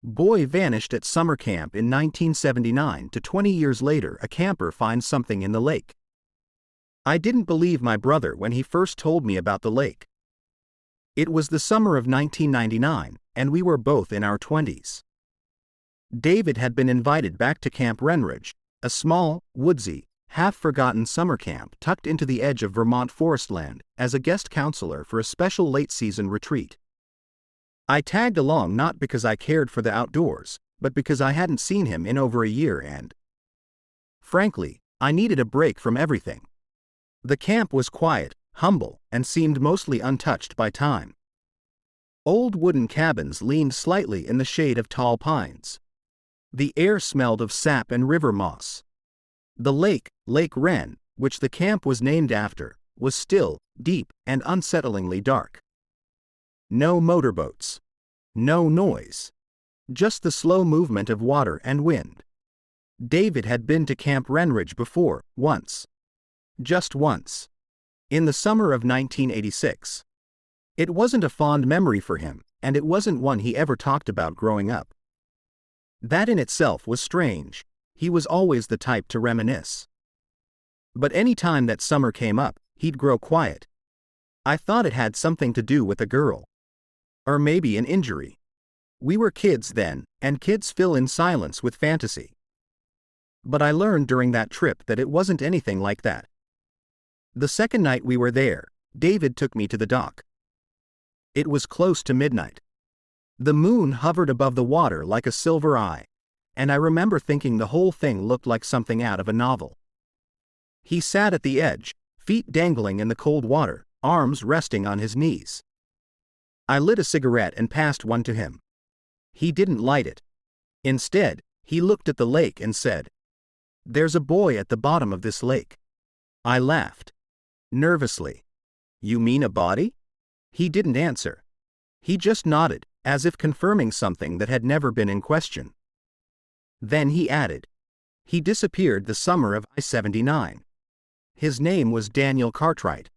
Boy vanished at summer camp in 1979 to 20 years later a camper finds something in the lake. I didn't believe my brother when he first told me about the lake. It was the summer of 1999, and we were both in our 20s. David had been invited back to Camp Renridge, a small, woodsy, half-forgotten summer camp tucked into the edge of Vermont forestland, as a guest counselor for a special late-season retreat. I tagged along not because I cared for the outdoors, but because I hadn't seen him in over a year and, frankly, I needed a break from everything. The camp was quiet, humble, and seemed mostly untouched by time. Old wooden cabins leaned slightly in the shade of tall pines. The air smelled of sap and river moss. The lake, Lake Wren, which the camp was named after, was still, deep, and unsettlingly dark. No motorboats. No noise. Just the slow movement of water and wind. David had been to Camp Renridge before, once. Just once. In the summer of 1986. It wasn't a fond memory for him, and it wasn't one he ever talked about growing up. That in itself was strange. He was always the type to reminisce. But any time that summer came up, he'd grow quiet. I thought it had something to do with a girl. Or maybe an injury. We were kids then, and kids fill in silence with fantasy. But I learned during that trip that it wasn't anything like that. The second night we were there, David took me to the dock. It was close to midnight. The moon hovered above the water like a silver eye, and I remember thinking the whole thing looked like something out of a novel. He sat at the edge, feet dangling in the cold water, arms resting on his knees. I lit a cigarette and passed one to him. He didn't light it. Instead, he looked at the lake and said, "There's a boy at the bottom of this lake." I laughed. Nervously. "You mean a body?" He didn't answer. He just nodded, as if confirming something that had never been in question. Then he added, "He disappeared the summer of I-79. His name was Daniel Cartwright.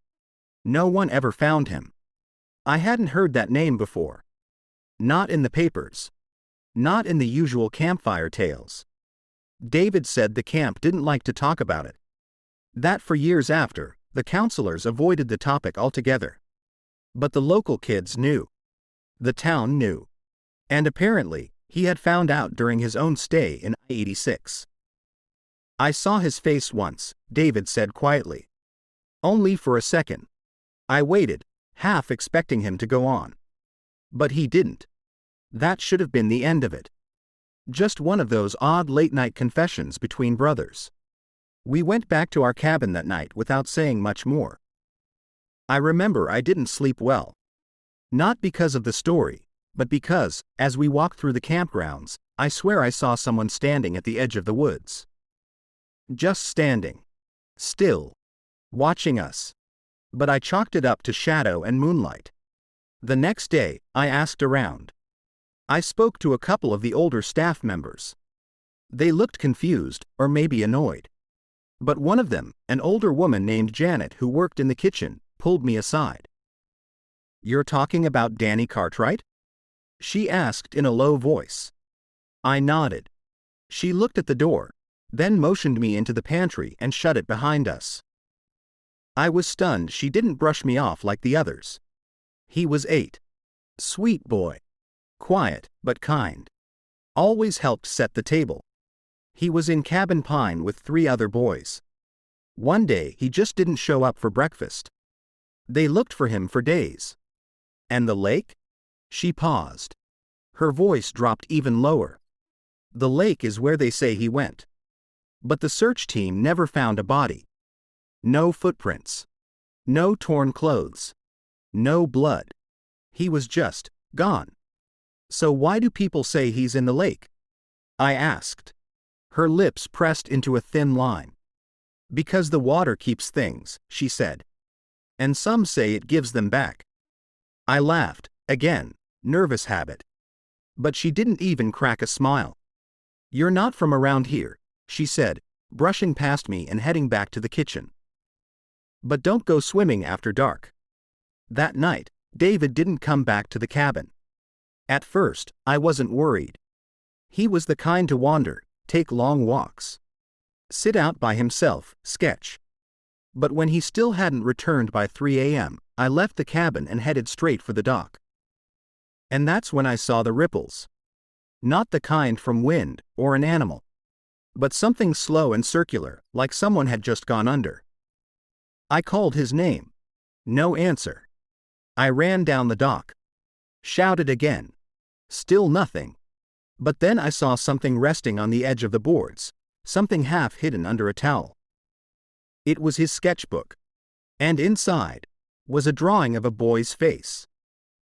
No one ever found him." I hadn't heard that name before. Not in the papers. Not in the usual campfire tales. David said the camp didn't like to talk about it. That for years after, the counselors avoided the topic altogether. But the local kids knew. The town knew. And apparently, he had found out during his own stay in I-86. "I saw his face once," David said quietly. "Only for a second. I waited, half expecting him to go on. But he didn't. That should have been the end of it. Just one of those odd late-night confessions between brothers." We went back to our cabin that night without saying much more. I remember I didn't sleep well. Not because of the story, but because, as we walked through the campgrounds, I swear I saw someone standing at the edge of the woods. Just standing. Still. Watching us. But I chalked it up to shadow and moonlight. The next day, I asked around. I spoke to a couple of the older staff members. They looked confused, or maybe annoyed. But one of them, an older woman named Janet who worked in the kitchen, pulled me aside. "You're talking about Danny Cartwright?" she asked in a low voice. I nodded. She looked at the door, then motioned me into the pantry and shut it behind us. I was stunned she didn't brush me off like the others. He was 8. Sweet boy. Quiet, but kind. Always helped set the table. He was in Cabin Pine with 3 other boys. One day he just didn't show up for breakfast. They looked for him for days. "And the lake?" She paused. Her voice dropped even lower. "The lake is where they say he went. But the search team never found a body. No footprints. No torn clothes. No blood. He was just gone." "So why do people say he's in the lake?" I asked. Her lips pressed into a thin line. "Because the water keeps things," she said. "And some say it gives them back." I laughed, again, nervous habit. But she didn't even crack a smile. "You're not from around here," she said, brushing past me and heading back to the kitchen. "But don't go swimming after dark." That night, David didn't come back to the cabin. At first, I wasn't worried. He was the kind to wander, take long walks, sit out by himself, sketch. But when he still hadn't returned by 3 a.m., I left the cabin and headed straight for the dock. And that's when I saw the ripples. Not the kind from wind or an animal, but something slow and circular, like someone had just gone under. I called his name. No answer. I ran down the dock. Shouted again. Still nothing. But then I saw something resting on the edge of the boards, something half hidden under a towel. It was his sketchbook. And inside was a drawing of a boy's face.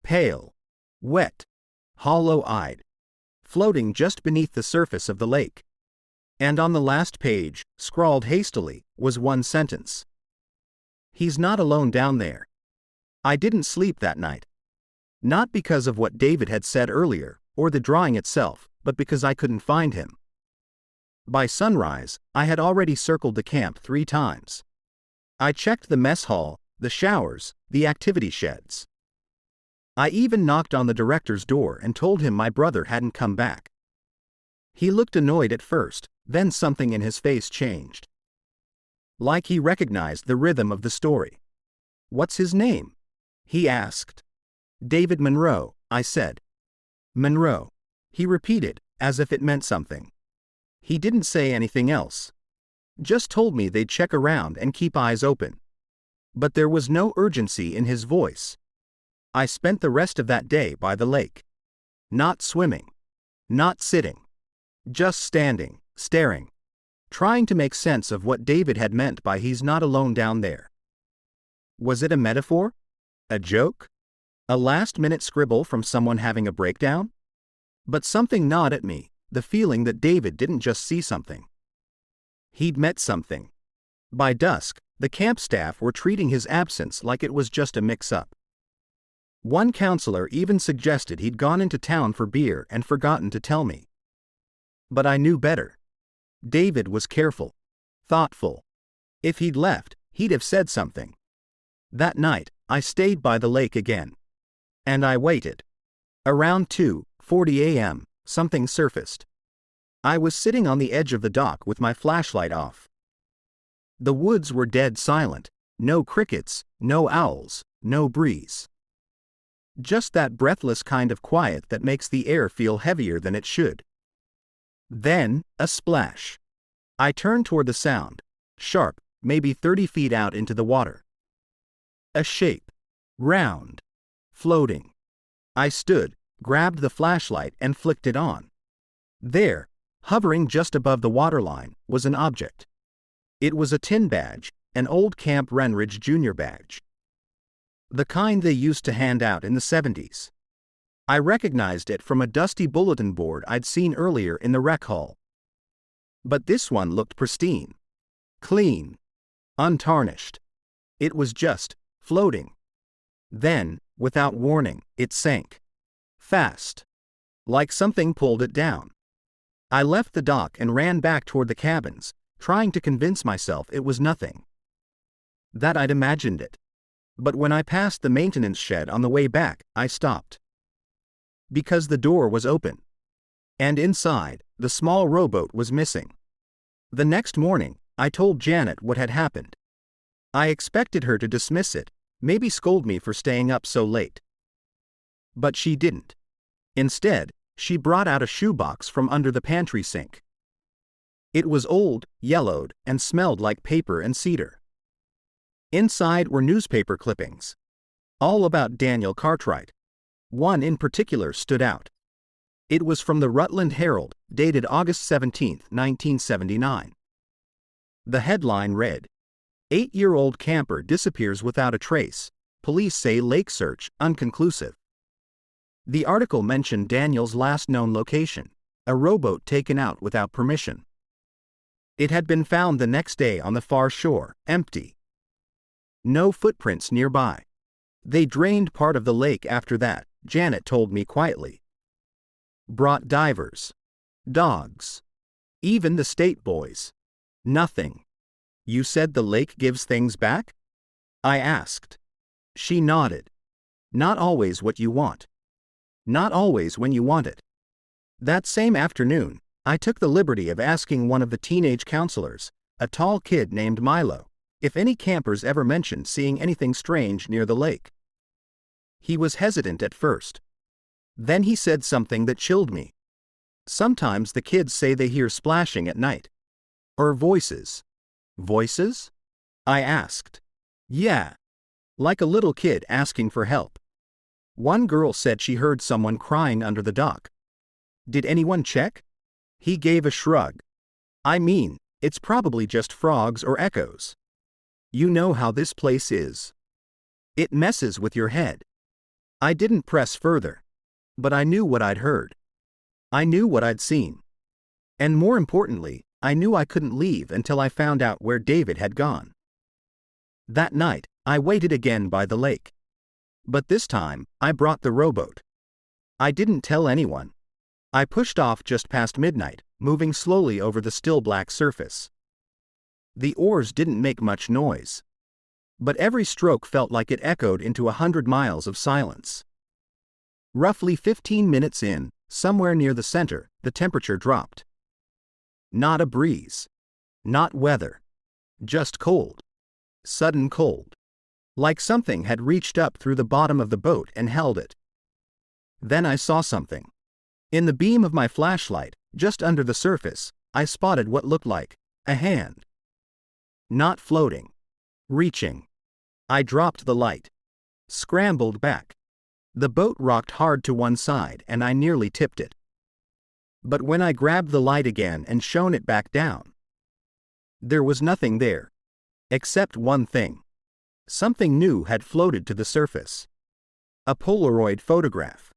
Pale, wet, hollow-eyed, floating just beneath the surface of the lake. And on the last page, scrawled hastily, was one sentence. "He's not alone down there." I didn't sleep that night. Not because of what David had said earlier, or the drawing itself, but because I couldn't find him. By sunrise, I had already circled the camp 3 times. I checked the mess hall, the showers, the activity sheds. I even knocked on the director's door and told him my brother hadn't come back. He looked annoyed at first, then something in his face changed. Like he recognized the rhythm of the story. "What's his name?" he asked. "David Monroe," I said. "Monroe," he repeated, as if it meant something. He didn't say anything else. Just told me they'd check around and keep eyes open. But there was no urgency in his voice. I spent the rest of that day by the lake. Not swimming. Not sitting. Just standing, staring. Trying to make sense of what David had meant by "he's not alone down there." Was it a metaphor? A joke? A last-minute scribble from someone having a breakdown? But something gnawed at me, the feeling that David didn't just see something. He'd met something. By dusk, the camp staff were treating his absence like it was just a mix-up. One counselor even suggested he'd gone into town for beer and forgotten to tell me. But I knew better. David was careful, thoughtful. If he'd left, he'd have said something. That night, I stayed by the lake again. And I waited. Around 2:40 a.m., something surfaced. I was sitting on the edge of the dock with my flashlight off. The woods were dead silent, no crickets, no owls, no breeze. Just that breathless kind of quiet that makes the air feel heavier than it should. Then, a splash. I turned toward the sound, sharp, maybe 30 feet out into the water. A shape. Round. Floating. I stood, grabbed the flashlight and flicked it on. There, hovering just above the waterline, was an object. It was a tin badge, an old Camp Renridge Jr. badge. The kind they used to hand out in the 70s. I recognized it from a dusty bulletin board I'd seen earlier in the rec hall. But this one looked pristine. Clean. Untarnished. It was just floating. Then, without warning, it sank. Fast. Like something pulled it down. I left the dock and ran back toward the cabins, trying to convince myself it was nothing. That I'd imagined it. But when I passed the maintenance shed on the way back, I stopped. Because the door was open. And inside, the small rowboat was missing. The next morning, I told Janet what had happened. I expected her to dismiss it, maybe scold me for staying up so late. But she didn't. Instead, she brought out a shoebox from under the pantry sink. It was old, yellowed, and smelled like paper and cedar. Inside were newspaper clippings. All about Daniel Cartwright. One in particular stood out. It was from the Rutland Herald, dated August 17, 1979. The headline read, "8-year-old camper disappears without a trace. Police say lake search unconclusive." The article mentioned Daniel's last known location, a rowboat taken out without permission. It had been found the next day on the far shore, empty. No footprints nearby. They drained part of the lake after that, Janet told me quietly. Brought divers. Dogs. Even the state boys. Nothing. "You said the lake gives things back?" I asked. She nodded. "Not always what you want. Not always when you want it." That same afternoon, I took the liberty of asking one of the teenage counselors, a tall kid named Milo, if any campers ever mentioned seeing anything strange near the lake. He was hesitant at first. Then he said something that chilled me. Sometimes the kids say they hear splashing at night. Or voices. Voices? I asked. Yeah. Like a little kid asking for help. One girl said she heard someone crying under the dock. Did anyone check? He gave a shrug. I mean, it's probably just frogs or echoes. You know how this place is. It messes with your head. I didn't press further. But I knew what I'd heard. I knew what I'd seen. And more importantly, I knew I couldn't leave until I found out where David had gone. That night, I waited again by the lake. But this time, I brought the rowboat. I didn't tell anyone. I pushed off just past midnight, moving slowly over the still black surface. The oars didn't make much noise. But every stroke felt like it echoed into 100 miles of silence. Roughly 15 minutes in, somewhere near the center, the temperature dropped. Not a breeze. Not weather. Just cold. Sudden cold. Like something had reached up through the bottom of the boat and held it. Then I saw something. In the beam of my flashlight, just under the surface, I spotted what looked like a hand. Not floating. Reaching. I dropped the light. Scrambled back. The boat rocked hard to one side and I nearly tipped it. But when I grabbed the light again and shone it back down, there was nothing there. Except one thing. Something new had floated to the surface. A Polaroid photograph.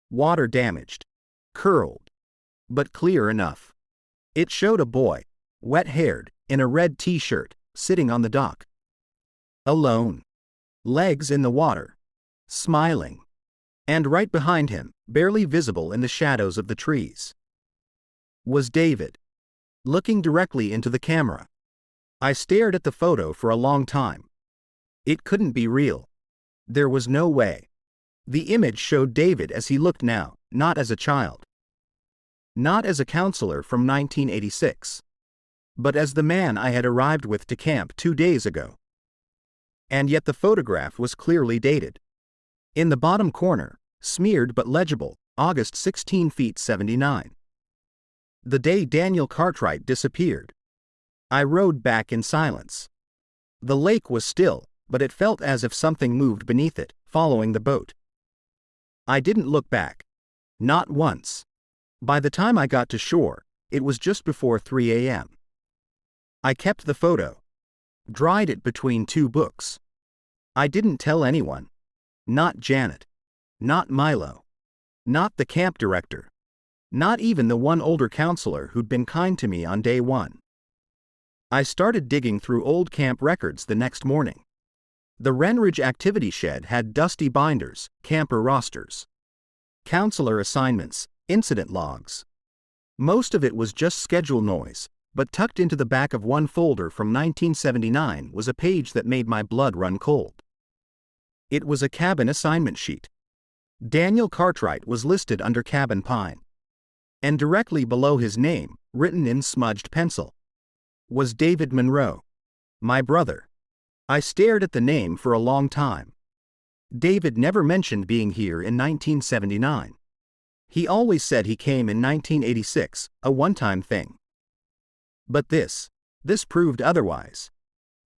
Water damaged. Curled. But clear enough. It showed a boy, wet-haired, in a red t-shirt, sitting on the dock. Alone. Legs in the water. Smiling. And right behind him, barely visible in the shadows of the trees, was David. Looking directly into the camera. I stared at the photo for a long time. It couldn't be real. There was no way. The image showed David as he looked now, not as a child. Not as a counselor from 1986. But as the man I had arrived with to camp 2 days ago. And yet the photograph was clearly dated. In the bottom corner, smeared but legible, August 16 feet 79. The day Daniel Cartwright disappeared. I rowed back in silence. The lake was still, but it felt as if something moved beneath it, following the boat. I didn't look back. Not once. By the time I got to shore, it was just before 3 a.m. I kept the photo. Dried it between 2 books. I didn't tell anyone. Not Janet. Not Milo. Not the camp director. Not even the one older counselor who'd been kind to me on day 1. I started digging through old camp records the next morning. The Wrenridge activity shed had dusty binders, camper rosters, counselor assignments, incident logs. Most of it was just schedule noise, but tucked into the back of one folder from 1979 was a page that made my blood run cold. It was a cabin assignment sheet. Daniel Cartwright was listed under Cabin Pine. And directly below his name, written in smudged pencil, was David Monroe, my brother. I stared at the name for a long time. David never mentioned being here in 1979. He always said he came in 1986, a one-time thing. But this proved otherwise.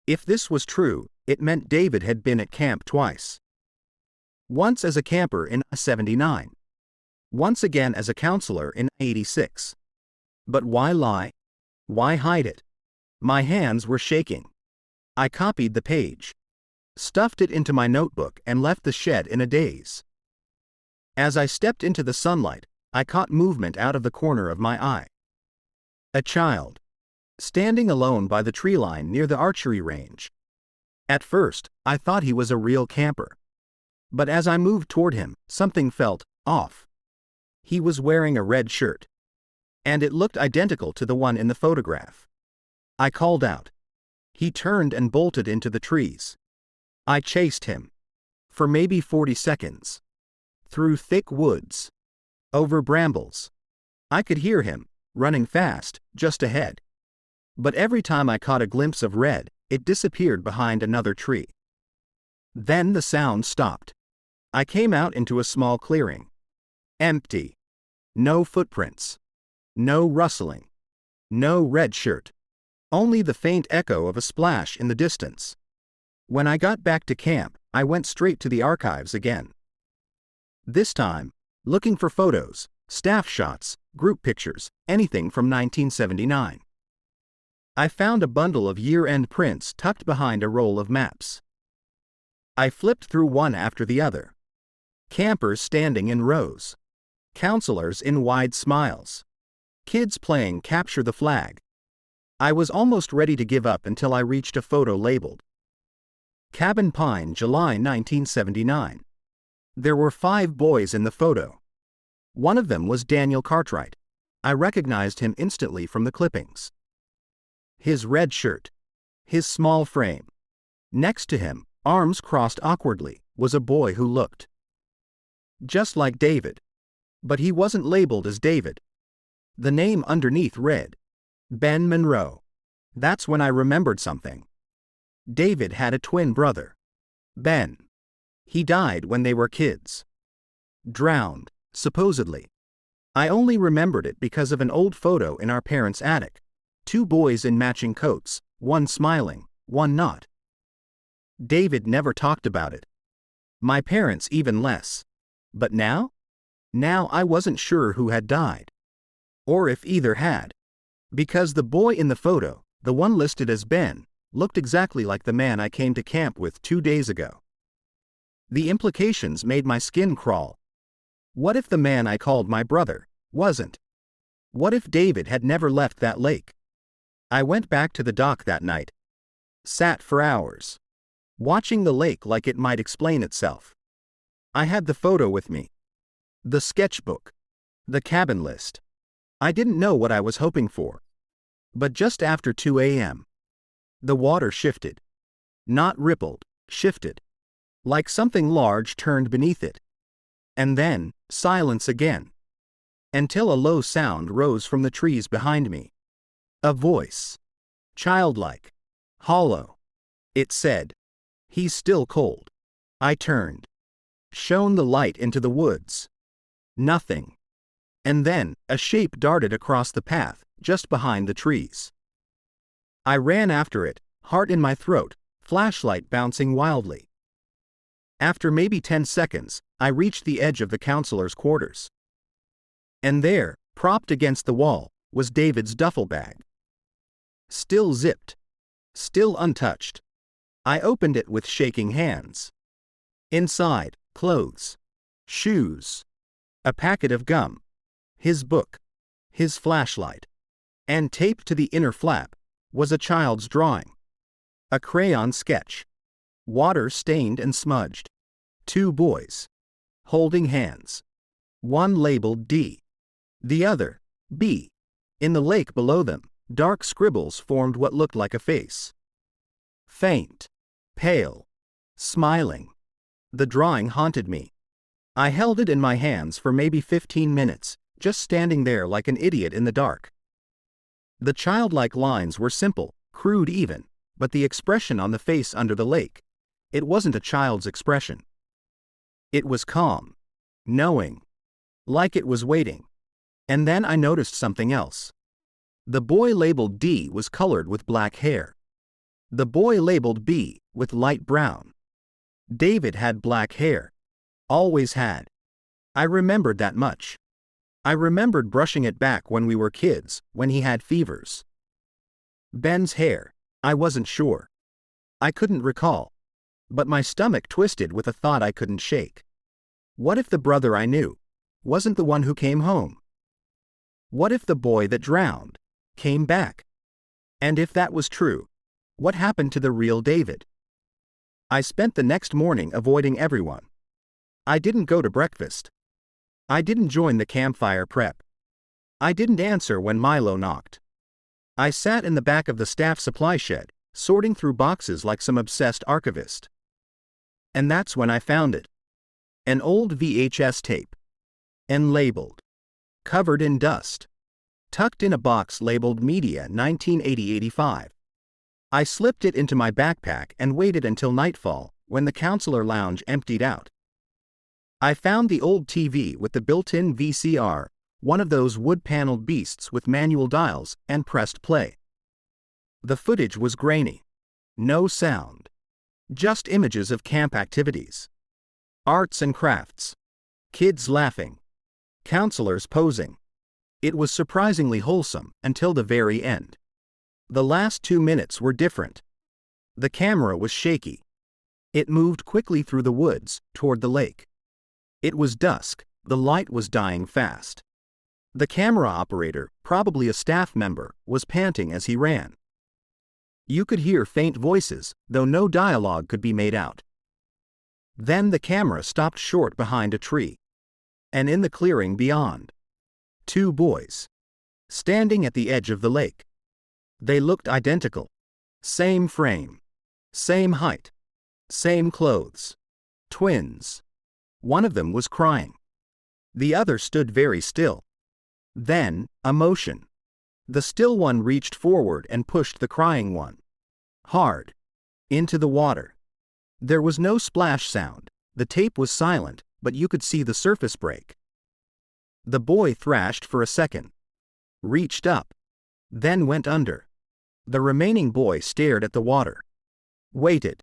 If this was true, it meant David had been at camp twice. Once as a camper in 79. Once again as a counselor in 86. But why lie? Why hide it? My hands were shaking. I copied the page, stuffed it into my notebook and left the shed in a daze. As I stepped into the sunlight, I caught movement out of the corner of my eye. A child, standing alone by the tree line near the archery range. At first, I thought he was a real camper. But as I moved toward him, something felt off. He was wearing a red shirt. And it looked identical to the one in the photograph. I called out. He turned and bolted into the trees. I chased him. For maybe 40 seconds. Through thick woods. Over brambles. I could hear him, running fast, just ahead. But every time I caught a glimpse of red, it disappeared behind another tree. Then the sound stopped. I came out into a small clearing. Empty. No footprints. No rustling. No red shirt. Only the faint echo of a splash in the distance. When I got back to camp, I went straight to the archives again. This time, looking for photos, staff shots, group pictures, anything from 1979. I found a bundle of year-end prints tucked behind a roll of maps. I flipped through one after the other. Campers standing in rows. Counselors in wide smiles. Kids playing capture the flag. I was almost ready to give up until I reached a photo labeled Cabin Pine, July 1979. There were 5 boys in the photo. One of them was Daniel Cartwright. I recognized him instantly from the clippings. His red shirt. His small frame. Next to him, arms crossed awkwardly, was a boy who looked just like David. But he wasn't labeled as David. The name underneath read Ben Monroe. That's when I remembered something. David had a twin brother, Ben. He died when they were kids. Drowned, supposedly. I only remembered it because of an old photo in our parents' attic. 2 boys in matching coats, one smiling, one not. David never talked about it. My parents even less. But now? Now I wasn't sure who had died. Or if either had. Because the boy in the photo, the one listed as Ben, looked exactly like the man I came to camp with 2 days ago. The implications made my skin crawl. What if the man I called my brother wasn't? What if David had never left that lake? I went back to the dock that night. Sat for hours. Watching the lake like it might explain itself. I had the photo with me. The sketchbook. The cabin list. I didn't know what I was hoping for. But just after 2 a.m., the water shifted. Not rippled, shifted. Like something large turned beneath it. And then, silence again. Until a low sound rose from the trees behind me. A voice. Childlike. Hollow. It said, "He's still cold." I turned. Shone the light into the woods. Nothing. And then, a shape darted across the path, just behind the trees. I ran after it, heart in my throat, flashlight bouncing wildly. After maybe 10 seconds, I reached the edge of the counselor's quarters. And there, propped against the wall, was David's duffel bag. Still zipped. Still untouched. I opened it with shaking hands. Inside, clothes. Shoes. A packet of gum. His book. His flashlight. And taped to the inner flap was a child's drawing. A crayon sketch. Water stained and smudged. 2 boys. Holding hands. One labeled D. The other, B. In the lake below them, dark scribbles formed what looked like a face. Faint. Pale. Smiling. The drawing haunted me. I held it in my hands for maybe 15 minutes, just standing there like an idiot in the dark. The childlike lines were simple, crude even, but the expression on the face under the lake, it wasn't a child's expression. It was calm. Knowing. Like it was waiting. And then I noticed something else. The boy labeled D was colored with black hair. The boy labeled B with light brown. David had black hair. Always had. I remembered that much. I remembered brushing it back when we were kids, when he had fevers. Ben's hair, I wasn't sure. I couldn't recall. But my stomach twisted with a thought I couldn't shake. What if the brother I knew wasn't the one who came home? What if the boy that drowned came back? And if that was true, what happened to the real David? I spent the next morning avoiding everyone. I didn't go to breakfast. I didn't join the campfire prep. I didn't answer when Milo knocked. I sat in the back of the staff supply shed, sorting through boxes like some obsessed archivist. And that's when I found it. An old VHS tape. And labeled covered in dust, tucked in a box labeled Media 1980-85. I slipped it into my backpack and waited until nightfall, when the counselor lounge emptied out. I found the old TV with the built-in VCR, one of those wood-paneled beasts with manual dials, and pressed play. The footage was grainy. No sound. Just images of camp activities. Arts and crafts. Kids laughing. Counselors posing. It was surprisingly wholesome until the very end. The last 2 minutes were different. The camera was shaky. It moved quickly through the woods, toward the lake. It was dusk, the light was dying fast. The camera operator, probably a staff member, was panting as he ran. You could hear faint voices, though no dialogue could be made out. Then the camera stopped short behind a tree. And in the clearing beyond, 2 boys. Standing at the edge of the lake. They looked identical. Same frame. Same height. Same clothes. Twins. One of them was crying. The other stood very still. Then, a motion. The still one reached forward and pushed the crying one. Hard. Into the water. There was no splash sound. The tape was silent, but you could see the surface break. The boy thrashed for a second. Reached up. Then went under. The remaining boy stared at the water. Waited.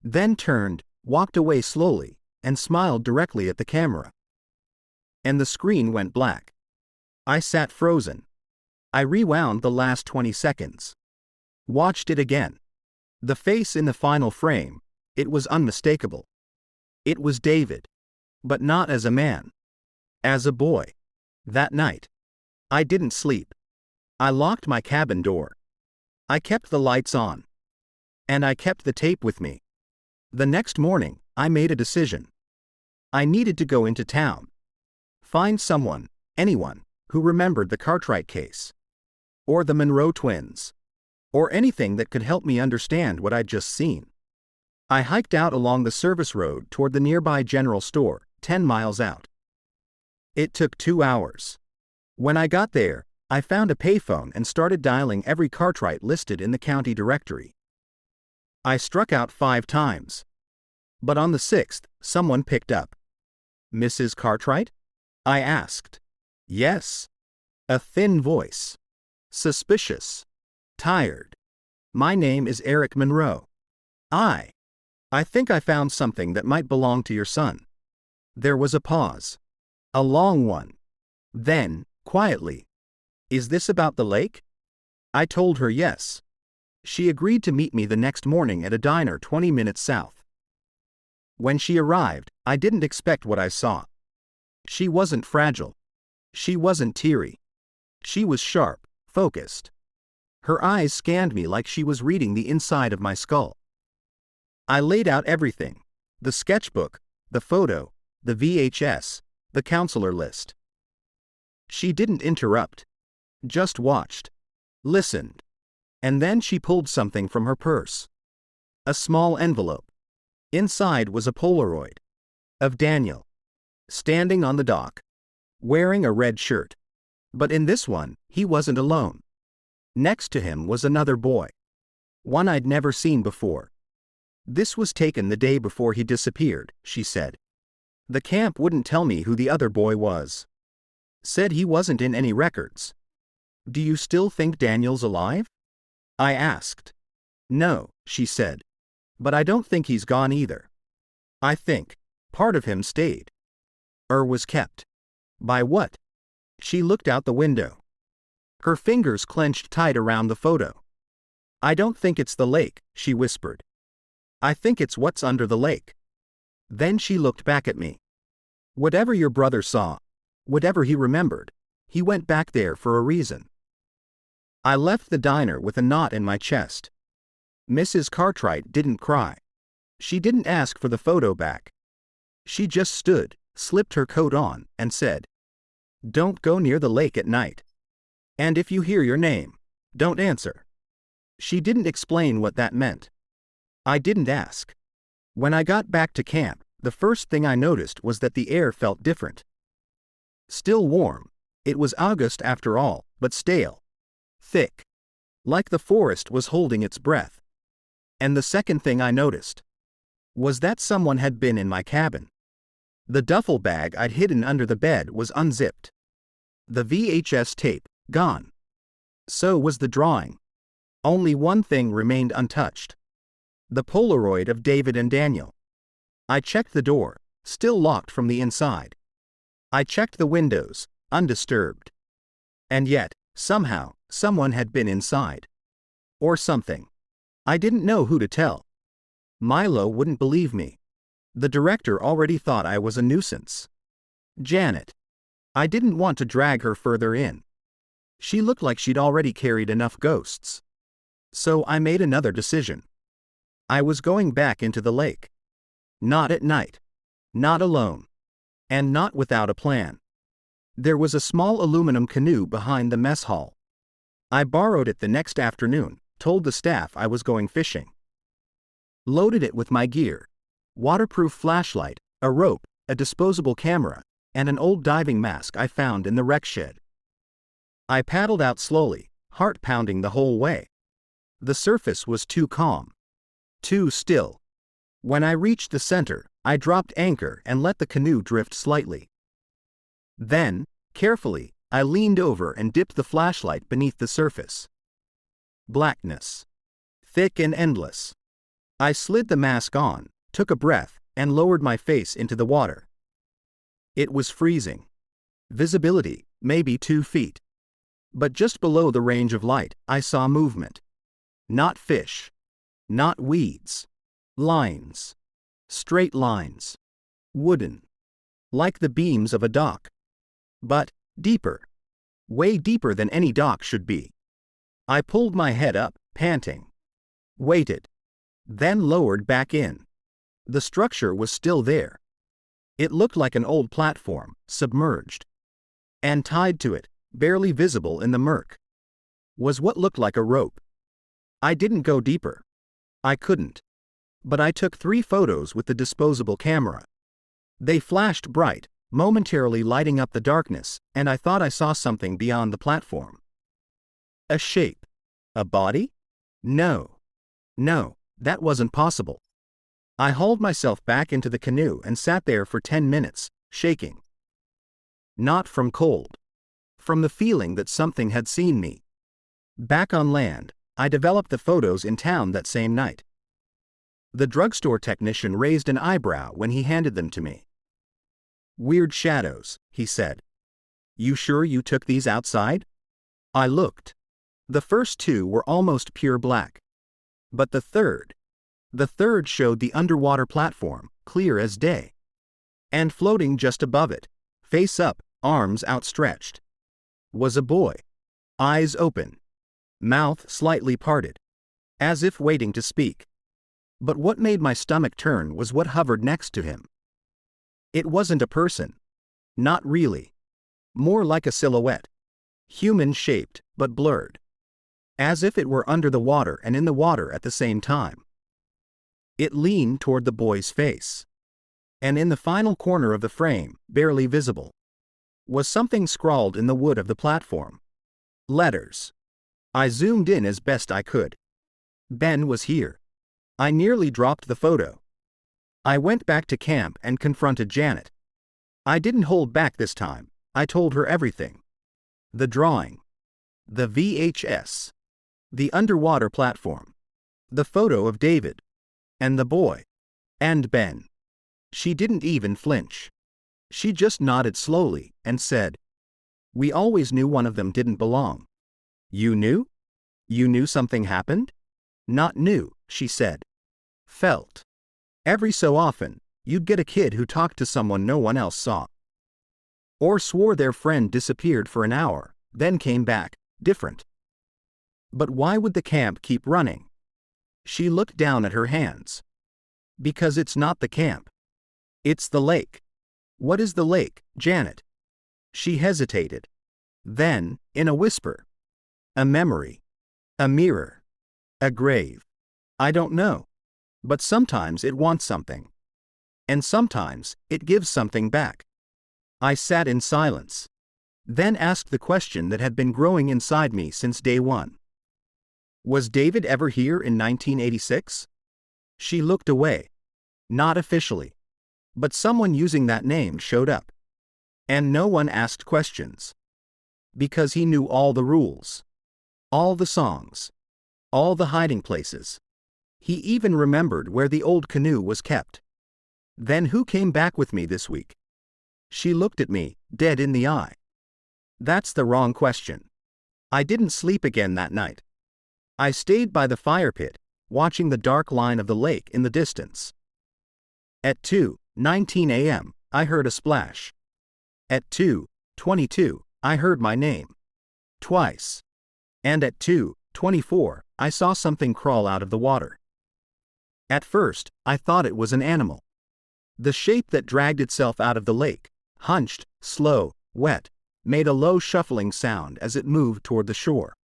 Then turned, walked away slowly, and smiled directly at the camera. And the screen went black. I sat frozen. I rewound the last 20 seconds. Watched it again. The face in the final frame, it was unmistakable. It was David. But not as a man. As a boy. That night. I didn't sleep. I locked my cabin door. I kept the lights on. And I kept the tape with me. The next morning, I made a decision. I needed to go into town. Find someone, anyone, who remembered the Cartwright case. Or the Monroe twins. Or anything that could help me understand what I'd just seen. I hiked out along the service road toward the nearby general store, 10 miles out. It took 2 hours. When I got there, I found a payphone and started dialing every Cartwright listed in the county directory. I struck out 5 times. But on the 6th, someone picked up. "Mrs. Cartwright?" I asked. "Yes." A thin voice. Suspicious. Tired. "My name is Eric Monroe. I think I found something that might belong to your son." There was a pause. A long one. Then, quietly, "Is this about the lake?" I told her yes. She agreed to meet me the next morning at a diner 20 minutes south. When she arrived, I didn't expect what I saw. She wasn't fragile. She wasn't teary. She was sharp, focused. Her eyes scanned me like she was reading the inside of my skull. I laid out everything: the sketchbook, the photo, the VHS, the counselor list. She didn't interrupt. Just watched. Listened. And then she pulled something from her purse. A small envelope. Inside was a Polaroid. Of Daniel. Standing on the dock. Wearing a red shirt. But in this one, he wasn't alone. Next to him was another boy. One I'd never seen before. "This was taken the day before he disappeared," she said. "The camp wouldn't tell me who the other boy was. Said he wasn't in any records." "Do you still think Daniel's alive?" I asked. "No," she said. "But I don't think he's gone either. I think part of him stayed. Was kept." "By what?" She looked out the window. Her fingers clenched tight around the photo. "I don't think it's the lake," she whispered. "I think it's what's under the lake." Then she looked back at me. "Whatever your brother saw, whatever he remembered, he went back there for a reason." I left the diner with a knot in my chest. Mrs. Cartwright didn't cry. She didn't ask for the photo back. She just stood, slipped her coat on, and said, "Don't go near the lake at night. And if you hear your name, don't answer." She didn't explain what that meant. I didn't ask. When I got back to camp, the first thing I noticed was that the air felt different. Still warm, It was August after all, but stale. Thick. Like the forest was holding its breath. And the second thing I noticed was that someone had been in my cabin. The duffel bag I'd hidden under the bed was unzipped. The VHS tape, gone. So was the drawing. Only one thing remained untouched. The Polaroid of David and Daniel. I checked the door, still locked from the inside. I checked the windows, undisturbed. And yet, somehow, someone had been inside. Or something. I didn't know who to tell. Milo wouldn't believe me. The director already thought I was a nuisance. Janet. I didn't want to drag her further in. She looked like she'd already carried enough ghosts. So I made another decision. I was going back into the lake. Not at night. Not alone. And not without a plan. There was a small aluminum canoe behind the mess hall. I borrowed it the next afternoon, told the staff I was going fishing. Loaded it with my gear. Waterproof flashlight, a rope, a disposable camera, and an old diving mask I found in the wreck shed. I paddled out slowly, heart pounding the whole way. The surface was too calm. Too still. When I reached the center, I dropped anchor and let the canoe drift slightly. Then, carefully, I leaned over and dipped the flashlight beneath the surface. Blackness. Thick and endless. I slid the mask on, took a breath, and lowered my face into the water. It was freezing. Visibility, maybe 2 feet. But just below the range of light, I saw movement. Not fish. Not weeds. Lines. Straight lines. Wooden. Like the beams of a dock. But deeper. Way deeper than any dock should be. I pulled my head up, panting. Waited. Then lowered back in. The structure was still there. It looked like an old platform, submerged. And tied to it, barely visible in the murk, was what looked like a rope. I didn't go deeper. I couldn't. But I took 3 photos with the disposable camera. They flashed bright, momentarily lighting up the darkness, and I thought I saw something beyond the platform. A shape. A body? No. No, that wasn't possible. I hauled myself back into the canoe and sat there for 10 minutes, shaking. Not from cold. From the feeling that something had seen me. Back on land, I developed the photos in town that same night. The drugstore technician raised an eyebrow when he handed them to me. Weird shadows, he said. You sure you took these outside? I looked. The first 2 were almost pure black. But the third showed the underwater platform, clear as day. And floating just above it, face up, arms outstretched, was a boy. Eyes open. Mouth slightly parted. As if waiting to speak. But what made my stomach turn was what hovered next to him. It wasn't a person. Not really. More like a silhouette. Human-shaped, but blurred. As if it were under the water and in the water at the same time. It leaned toward the boy's face. And in the final corner of the frame, barely visible, was something scrawled in the wood of the platform. Letters. I zoomed in as best I could. Ben was here. I nearly dropped the photo. I went back to camp and confronted Janet. I didn't hold back this time. I told her everything. The drawing. The VHS. The underwater platform. The photo of David. And the boy. And Ben. She didn't even flinch. She just nodded slowly and said, "We always knew one of them didn't belong." "You knew? You knew something happened?" "Not knew," she said. "Felt. Every so often, you'd get a kid who talked to someone no one else saw. Or swore their friend disappeared for an hour, then came back, different. But why would the camp keep running?" She looked down at her hands. "Because it's not the camp. It's the lake." "What is the lake, Janet?" She hesitated. Then, in a whisper, "A memory. A mirror. A grave. I don't know. But sometimes it wants something. And sometimes it gives something back." I sat in silence. Then asked the question that had been growing inside me since day one. Was David ever here in 1986? She looked away. Not officially. But someone using that name showed up. And no one asked questions. Because he knew all the rules. All the songs. All the hiding places. He even remembered where the old canoe was kept. Then who came back with me this week? She looked at me, dead in the eye. That's the wrong question. I didn't sleep again that night. I stayed by the fire pit, watching the dark line of the lake in the distance. At 2:19 a.m., I heard a splash. At 2:22, I heard my name. Twice. And at 2:24, I saw something crawl out of the water. At first, I thought it was an animal. The shape that dragged itself out of the lake, hunched, slow, wet, made a low shuffling sound as it moved toward the shore.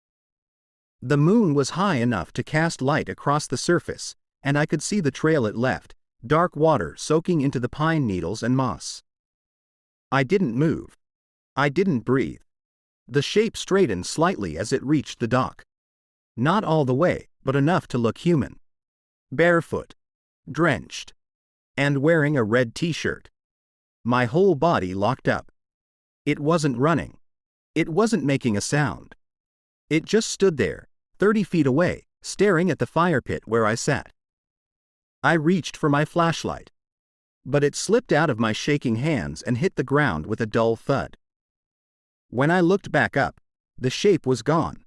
The moon was high enough to cast light across the surface, and I could see the trail it left, dark water soaking into the pine needles and moss. I didn't move. I didn't breathe. The shape straightened slightly as it reached the dock. Not all the way, but enough to look human. Barefoot. Drenched. And wearing a red t-shirt. My whole body locked up. It wasn't running. It wasn't making a sound. It just stood there, 30 feet away, staring at the fire pit where I sat. I reached for my flashlight. But it slipped out of my shaking hands and hit the ground with a dull thud. When I looked back up, the shape was gone.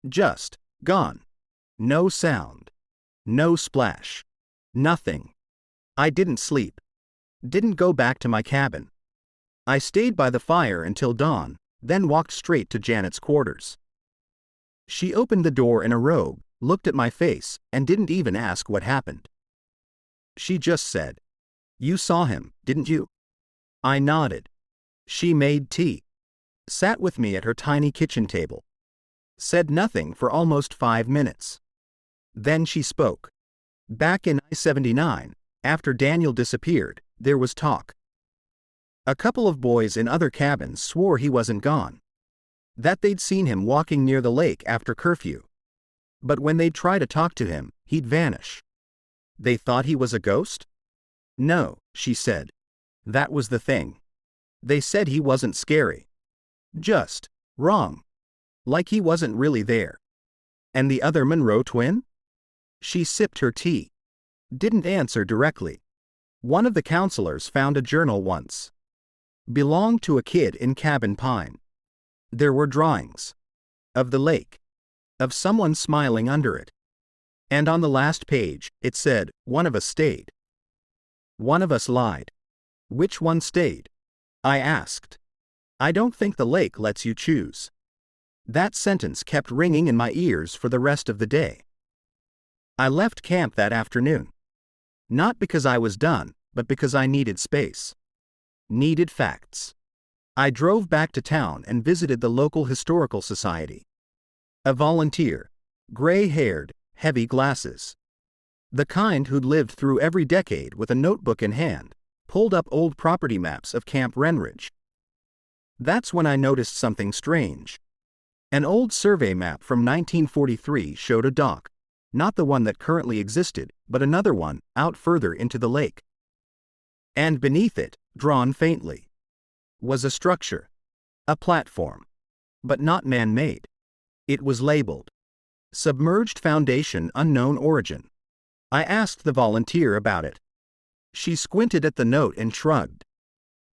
Just gone. No sound. No splash. Nothing. I didn't sleep. Didn't go back to my cabin. I stayed by the fire until dawn, then walked straight to Janet's quarters. She opened the door in a robe, looked at my face, and didn't even ask what happened. She just said, "You saw him, didn't you?" I nodded. She made tea. Sat with me at her tiny kitchen table. Said nothing for almost 5 minutes. Then she spoke. Back in I-79, after Daniel disappeared, there was talk. A couple of boys in other cabins swore he wasn't gone. That they'd seen him walking near the lake after curfew. But when they'd try to talk to him, he'd vanish. They thought he was a ghost? No, she said. That was the thing. They said he wasn't scary. Just wrong. Like he wasn't really there. And the other Monroe twin? She sipped her tea. Didn't answer directly. One of the counselors found a journal once. Belonged to a kid in Cabin Pine. There were drawings. Of the lake. Of someone smiling under it. And on the last page, it said, "One of us stayed." One of us lied. Which one stayed? I asked. I don't think the lake lets you choose. That sentence kept ringing in my ears for the rest of the day. I left camp that afternoon. Not because I was done, but because I needed space. Needed facts. I drove back to town and visited the local historical society. A volunteer. Gray-haired, heavy glasses. The kind who'd lived through every decade with a notebook in hand, pulled up old property maps of Camp Renridge. That's when I noticed something strange. An old survey map from 1943 showed a dock, not the one that currently existed, but another one, out further into the lake. And beneath it, drawn faintly, was a structure. A platform. But not man-made. It was labeled, "Submerged Foundation Unknown Origin." I asked the volunteer about it. She squinted at the note and shrugged.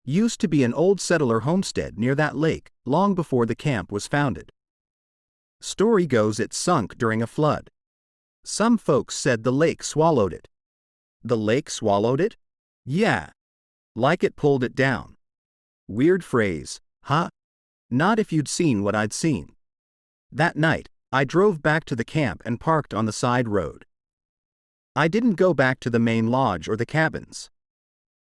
Used to be an old settler homestead near that lake, long before the camp was founded. Story goes it sunk during a flood. Some folks said the lake swallowed it. The lake swallowed it? Yeah. Like it pulled it down. Weird phrase, huh? Not if you'd seen what I'd seen. That night, I drove back to the camp and parked on the side road. I didn't go back to the main lodge or the cabins.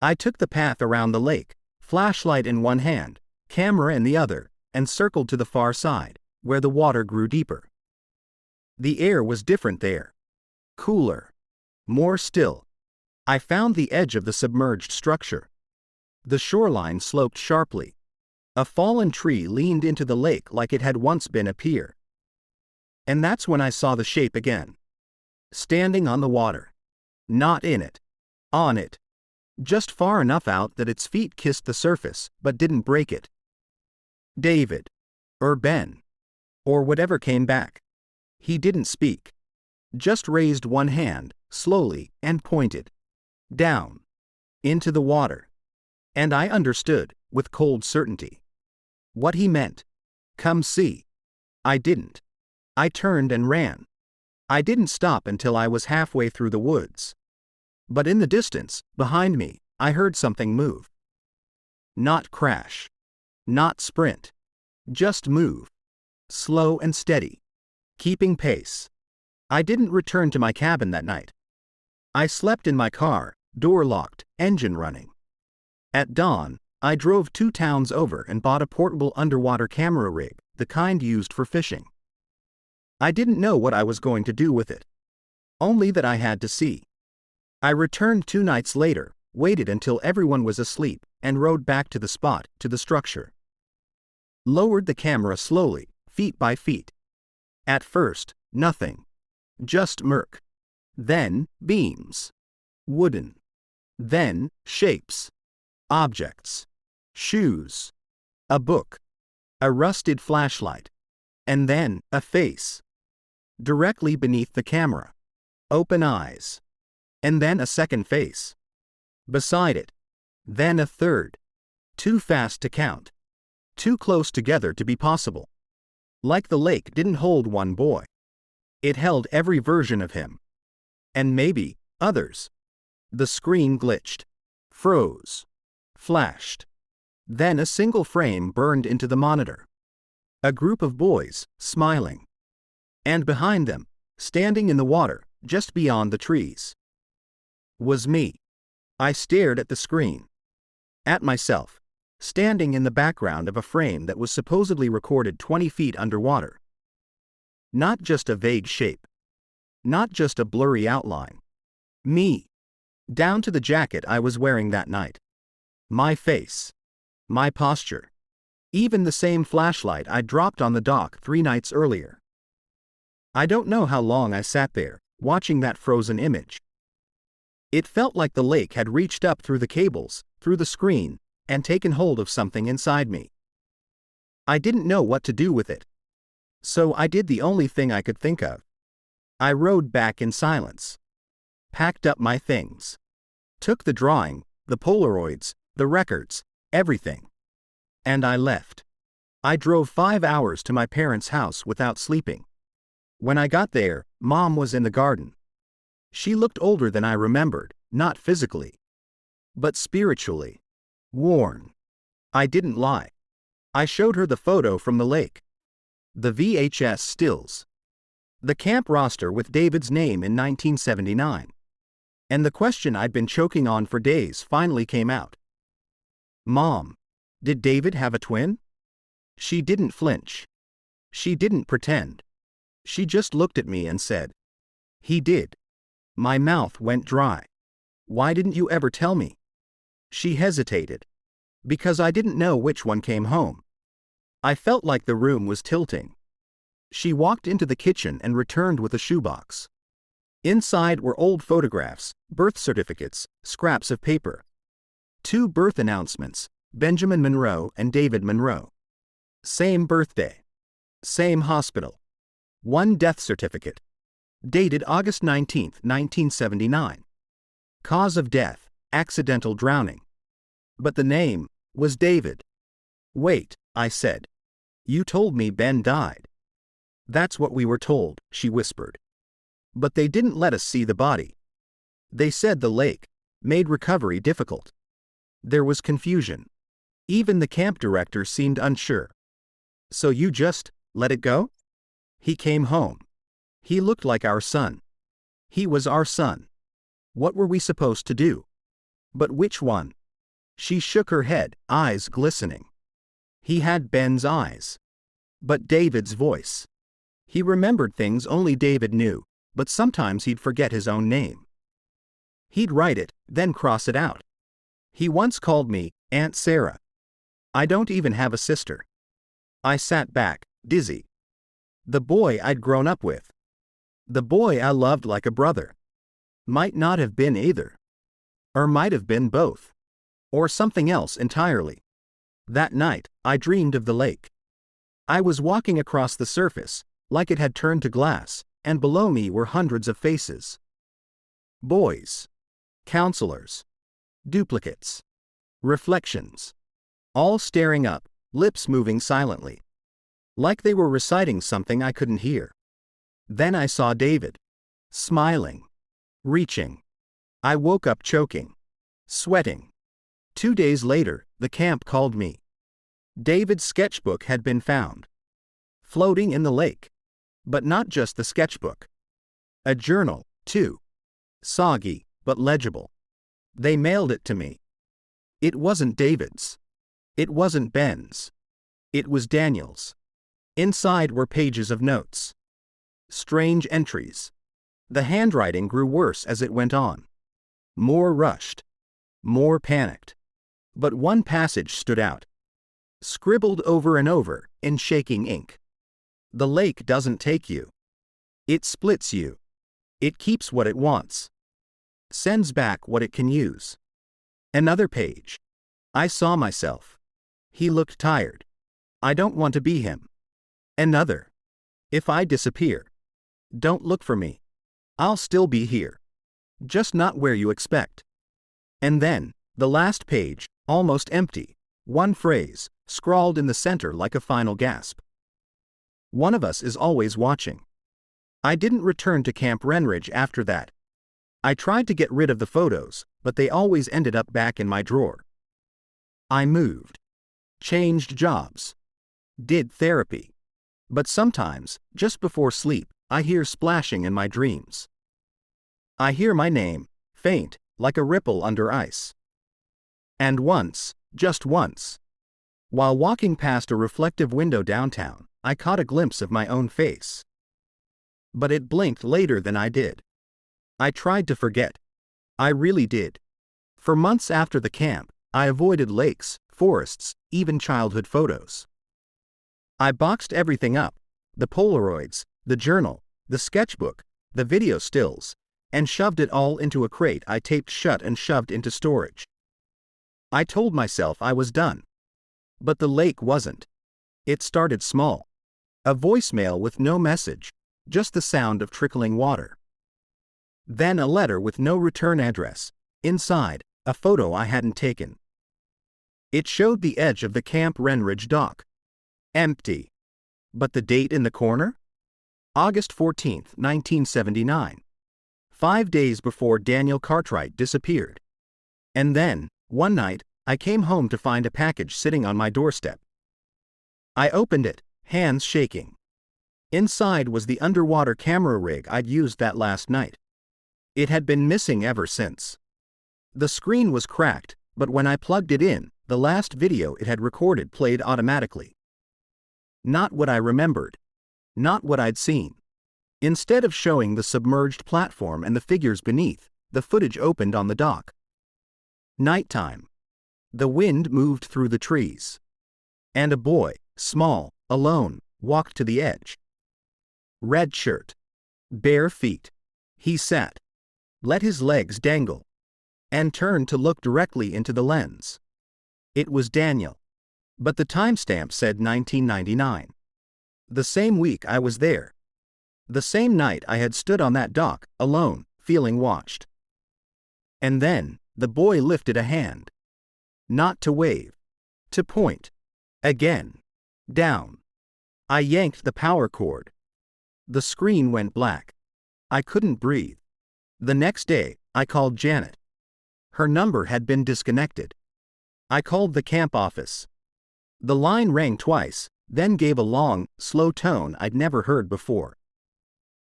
I took the path around the lake, flashlight in one hand, camera in the other, and circled to the far side, where the water grew deeper. The air was different there. Cooler. More still. I found the edge of the submerged structure. The shoreline sloped sharply. A fallen tree leaned into the lake like it had once been a pier. And that's when I saw the shape again. Standing on the water. Not in it. On it. Just far enough out that its feet kissed the surface, but didn't break it. David. Or Ben. Or whatever came back. He didn't speak. Just raised one hand, slowly, and pointed. Down. Into the water. And I understood, with cold certainty. What he meant. Come see. I didn't. I turned and ran. I didn't stop until I was halfway through the woods. But in the distance, behind me, I heard something move. Not crash. Not sprint. Just move. Slow and steady. Keeping pace. I didn't return to my cabin that night. I slept in my car, door locked, engine running. At dawn, I drove 2 towns over and bought a portable underwater camera rig, the kind used for fishing. I didn't know what I was going to do with it. Only that I had to see. I returned 2 nights later, waited until everyone was asleep, and rode back to the spot, to the structure. Lowered the camera slowly, feet by feet. At first, nothing. Just murk. Then, beams. Wooden. Then, shapes. Objects. Shoes. A book. A rusted flashlight. And then, a face. Directly beneath the camera. Open eyes. And then a second face. Beside it. Then a third. Too fast to count. Too close together to be possible. Like the lake didn't hold one boy. It held every version of him. And maybe, others. The screen glitched. Froze. Flashed. Then a single frame burned into the monitor. A group of boys, smiling. And behind them, standing in the water, just beyond the trees, was me. I stared at the screen. At myself, standing in the background of a frame that was supposedly recorded 20 feet underwater. Not just a vague shape. Not just a blurry outline. Me. Down to the jacket I was wearing that night. My face. My posture. Even the same flashlight I dropped on the dock 3 nights earlier. I don't know how long I sat there, watching that frozen image. It felt like the lake had reached up through the cables, through the screen, and taken hold of something inside me. I didn't know what to do with it. So I did the only thing I could think of. I rode back in silence. Packed up my things. Took the drawing, the Polaroids, the records, everything. And I left. I drove 5 hours to my parents' house without sleeping. When I got there, Mom was in the garden. She looked older than I remembered, not physically, but spiritually. Worn. I didn't lie. I showed her the photo from the lake. The VHS stills. The camp roster with David's name in 1979. And the question I'd been choking on for days finally came out. Mom, did David have a twin? She didn't flinch. She didn't pretend. She just looked at me and said, he did. My mouth went dry. Why didn't you ever tell me? She hesitated. Because I didn't know which one came home. I felt like the room was tilting. She walked into the kitchen and returned with a shoebox. Inside were old photographs, birth certificates, scraps of paper. 2 birth announcements, Benjamin Monroe and David Monroe. Same birthday. Same hospital. 1 death certificate. Dated August 19, 1979. Cause of death, accidental drowning. But the name was David. Wait, I said. You told me Ben died. That's what we were told, she whispered. But they didn't let us see the body. They said the lake made recovery difficult. There was confusion. Even the camp director seemed unsure. So you just let it go? He came home. He looked like our son. He was our son. What were we supposed to do? But which one? She shook her head, eyes glistening. He had Ben's eyes. But David's voice. He remembered things only David knew, but sometimes he'd forget his own name. He'd write it, then cross it out. He once called me Aunt Sarah. I don't even have a sister. I sat back, dizzy. The boy I'd grown up with. The boy I loved like a brother. Might not have been either. Or might have been both. Or something else entirely. That night, I dreamed of the lake. I was walking across the surface, like it had turned to glass, and below me were hundreds of faces. Boys. Counselors. Duplicates. Reflections. All staring up, lips moving silently. Like they were reciting something I couldn't hear. Then I saw David. Smiling. Reaching. I woke up choking. Sweating. 2 days later, the camp called me. David's sketchbook had been found. Floating in the lake. But not just the sketchbook. A journal, too. Soggy, but legible. They mailed it to me. It wasn't David's. It wasn't Ben's. It was Daniel's. Inside were pages of notes. Strange entries. The handwriting grew worse as it went on. More rushed. More panicked. But one passage stood out. Scribbled over and over, in shaking ink. The lake doesn't take you. It splits you. It keeps what it wants. Sends back what it can use. Another page. I saw myself. He looked tired. I don't want to be him. Another. If I disappear, don't look for me. I'll still be here. Just not where you expect. And then, the last page, almost empty. One phrase, scrawled in the center like a final gasp. One of us is always watching. I didn't return to Camp Renridge after that. I tried to get rid of the photos, but they always ended up back in my drawer. I moved. Changed jobs. Did therapy. But sometimes, just before sleep, I hear splashing in my dreams. I hear my name, faint, like a ripple under ice. And once, just once, while walking past a reflective window downtown, I caught a glimpse of my own face. But it blinked later than I did. I tried to forget. I really did. For months after the camp, I avoided lakes, forests, even childhood photos. I boxed everything up, the Polaroids, the journal, the sketchbook, the video stills, and shoved it all into a crate I taped shut and shoved into storage. I told myself I was done. But the lake wasn't. It started small. A voicemail with no message, just the sound of trickling water. Then a letter with no return address, inside, a photo I hadn't taken. It showed the edge of the Camp Renridge dock. Empty. But the date in the corner? August 14, 1979. 5 days before Daniel Cartwright disappeared. And then, one night, I came home to find a package sitting on my doorstep. I opened it, hands shaking. Inside was the underwater camera rig I'd used that last night. It had been missing ever since. The screen was cracked, but when I plugged it in, the last video it had recorded played automatically. Not what I remembered. Not what I'd seen. Instead of showing the submerged platform and the figures beneath, the footage opened on the dock. Nighttime. The wind moved through the trees. And a boy, small, alone, walked to the edge. Red shirt. Bare feet. He sat. Let his legs dangle. And turned to look directly into the lens. It was Daniel. But the timestamp said 1999. The same week I was there. The same night I had stood on that dock, alone, feeling watched. And then, the boy lifted a hand. Not to wave. To point. Again. Down. I yanked the power cord. The screen went black. I couldn't breathe. The next day, I called Janet. Her number had been disconnected. I called the camp office. The line rang twice, then gave a long, slow tone I'd never heard before.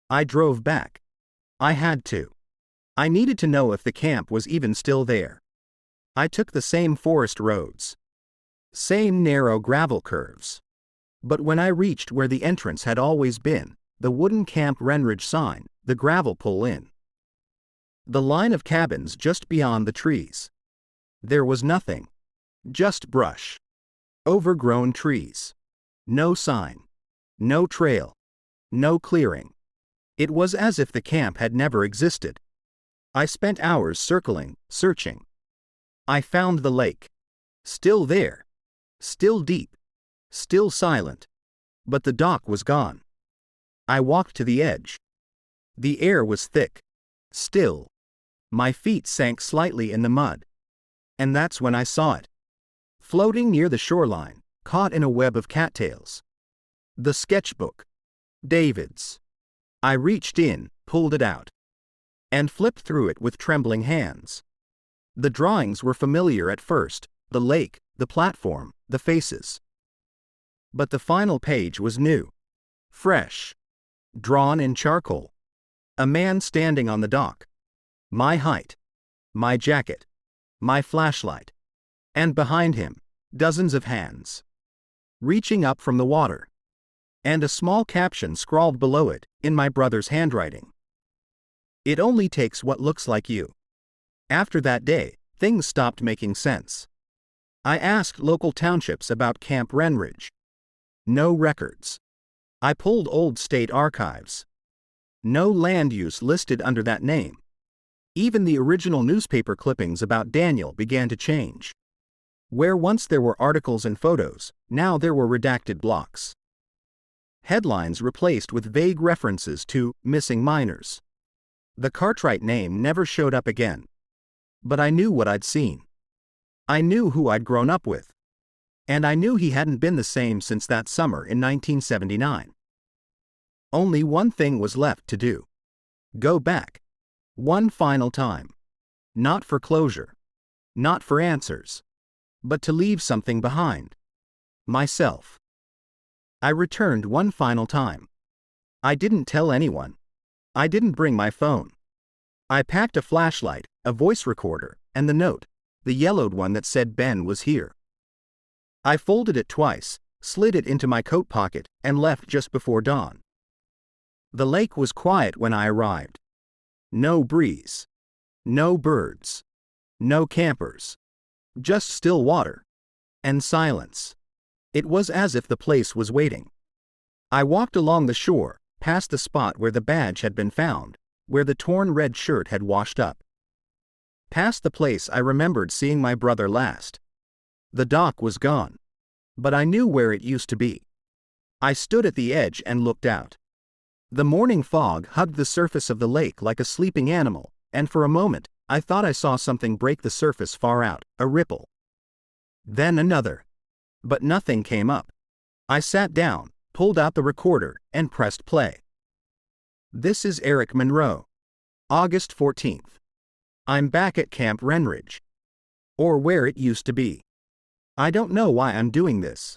I drove back. I had to. I needed to know if the camp was even still there. I took the same forest roads. Same narrow gravel curves. But when I reached where the entrance had always been, the wooden Camp Renridge sign, the gravel pull in. The line of cabins just beyond the trees. There was nothing. Just brush. Overgrown trees. No sign. No trail. No clearing. It was as if the camp had never existed. I spent hours circling, searching. I found the lake. Still there. Still deep. Still silent. But the dock was gone. I walked to the edge. The air was thick. Still. My feet sank slightly in the mud. And that's when I saw it. Floating near the shoreline, caught in a web of cattails. The sketchbook. David's. I reached in, pulled it out, and flipped through it with trembling hands. The drawings were familiar at first, the lake, the platform, the faces. But the final page was new. Fresh. Drawn in charcoal. A man standing on the dock. My height. My jacket. My flashlight. And behind him, dozens of hands. Reaching up from the water. And a small caption scrawled below it, in my brother's handwriting. It only takes what looks like you. After that day, things stopped making sense. I asked local townships about Camp Renridge. No records. I pulled old state archives. No land use listed under that name. Even the original newspaper clippings about Daniel began to change. Where once there were articles and photos, now there were redacted blocks. Headlines replaced with vague references to missing minors. The Cartwright name never showed up again. But I knew what I'd seen. I knew who I'd grown up with. And I knew he hadn't been the same since that summer in 1979. Only one thing was left to do. Go back. One final time. Not for closure. Not for answers. But to leave something behind. Myself. I returned one final time. I didn't tell anyone. I didn't bring my phone. I packed a flashlight, a voice recorder, and the note, the yellowed one that said Ben was here. I folded it twice, slid it into my coat pocket, and left just before dawn. The lake was quiet when I arrived. No breeze. No birds. No campers. Just still water. And silence. It was as if the place was waiting. I walked along the shore, past the spot where the badge had been found, where the torn red shirt had washed up. Past the place I remembered seeing my brother last. The dock was gone. But I knew where it used to be. I stood at the edge and looked out. The morning fog hugged the surface of the lake like a sleeping animal, and for a moment, I thought I saw something break the surface far out, a ripple. Then another. But nothing came up. I sat down, pulled out the recorder, and pressed play. This is Eric Monroe. August 14th. I'm back at Camp Renridge. Or where it used to be. I don't know why I'm doing this.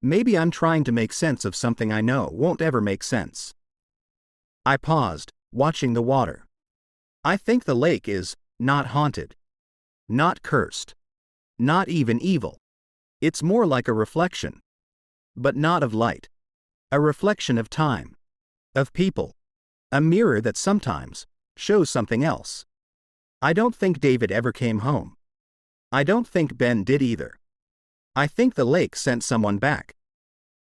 Maybe I'm trying to make sense of something I know won't ever make sense. I paused, watching the water. I think the lake is not haunted. Not cursed. Not even evil. It's more like a reflection. But not of light. A reflection of time. Of people. A mirror that sometimes shows something else. I don't think David ever came home. I don't think Ben did either. I think the lake sent someone back.